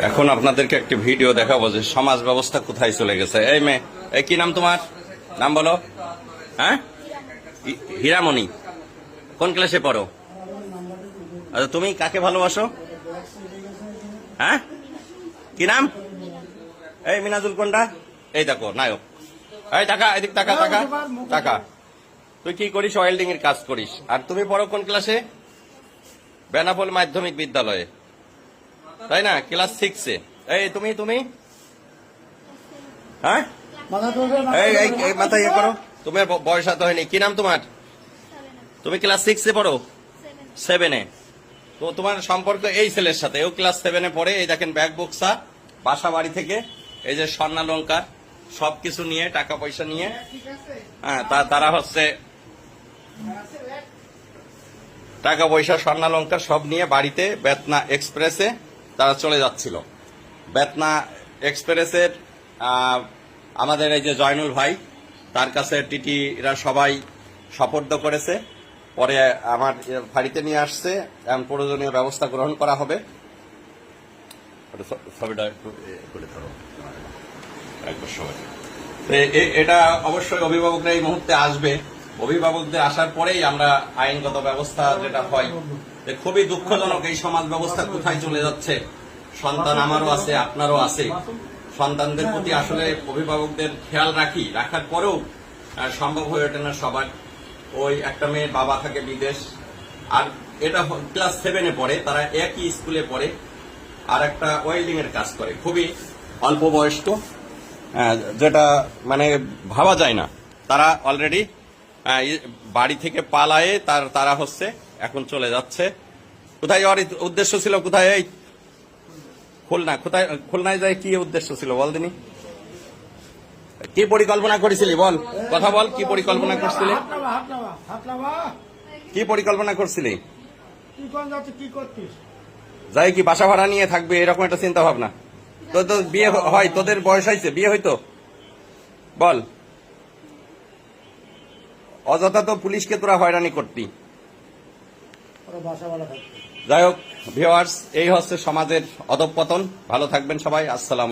এখন আপনাদেরকে একটি ভিডিও দেখাবো যে সমাজ ব্যবস্থা কোথায় চলে গেছে। এই মেয়ে, এই কি নাম তোমার? নাম বলো। হ্যাঁ, হীরামণি। কোন ক্লাসে পড়ো? আচ্ছা, তুমি কাকে ভালোবাসো? হ্যাঁ, কি নাম? এই মিনাজুল কোনটা? এই দেখো নায়ক। এই টাকা, এদিক টাকা টাকা টাকা। তুই কি করিস? ওয়েল্ডিং এর কাজ করিস। আর তুমি পড়ো কোন ক্লাসে? বেনাপোল মাধ্যমিক বিদ্যালয়ে, তাই না? ক্লাস 6-এ। এই তুমি তুমি হ্যাঁ, এই মাথায় ইয়ে করো। তোমার বয়স এত হয়নি। কি নাম তোমার? তুমি ক্লাস 6-এ পড়ো? 7-এ। তো তোমার সম্পর্ক এই ছেলের সাথে, ও ক্লাস 7-এ পড়ে। এই দেখেন ব্যাগ বক্সা, বাসা বাড়ি থেকে এই যে স্বর্ণালঙ্কার সবকিছু নিয়ে, টাকা পয়সা নিয়ে, হ্যাঁ তারা হচ্ছে টাকা পয়সা স্বর্ণালঙ্কার সব নিয়ে বাড়িতে বেতনা এক্সপ্রেসে তারা চলে যাচ্ছিল। বেতনা এক্সপ্রেসের আমাদের এই যে জয়নুল ভাই, তার কাছে টিটিরা সবাই সোপর্দ করেছে। পরে আমার বাড়িতে নিয়ে আসছে, এখন প্রয়োজনীয় ব্যবস্থা গ্রহণ করা হবে। ছবিটা একটু করে ধরো একবার সবাই। এটা অবশ্যই অভিভাবকরা এই মুহূর্তে আসবে। অভিভাবকদের আসার পরেই আমরা আইনগত ব্যবস্থা যেটা হয়। খুবই দুঃখজনক এই সমাজ ব্যবস্থা কোথায় চলে যাচ্ছে। সন্তান আমারও আছে, আপনারও আছে। সন্তানদের প্রতি আসলে অভিভাবকদের খেয়াল রাখার পরেও সম্ভব হয়ে ওঠে না সবার। ওই একটা মেয়ের বাবা থাকে বিদেশ, আর এটা ক্লাস 7-এ পড়ে, তারা একই স্কুলে পড়ে, আর একটা ওয়েল্ডিং এর কাজ করে, খুবই অল্প বয়স্ক, যেটা মানে ভাবা যায় না। তারা অলরেডি বাড়ি থেকে পালায়ে তারা হচ্ছে এখন চলে যাচ্ছে। কোথায় ওর উদ্দেশ্য ছিল? কোথায়? এই খুলনা। কোথায় খুলনায় যায়? কি উদ্দেশ্য ছিল বল দিনি? কি পরিকল্পনা করেছিলি বল, কথা বল। কি পরিকল্পনা করছিলি? কি পরিকল্পনা করছিলি? যাই কি বাসা ভাড়া নিয়ে থাকবে এরকম একটা চিন্তা ভাবনা? তো বিয়ে হয়? তোদের বয়স হয়েছে, বিয়ে হইতো? বল। অযথা তো পুলিশকে তোরা হয়রানি করতি। যাই হোক ভিউয়ার্স, এই হচ্ছে সমাজের অধঃপতন। ভালো থাকবেন সবাই। আসসালাম।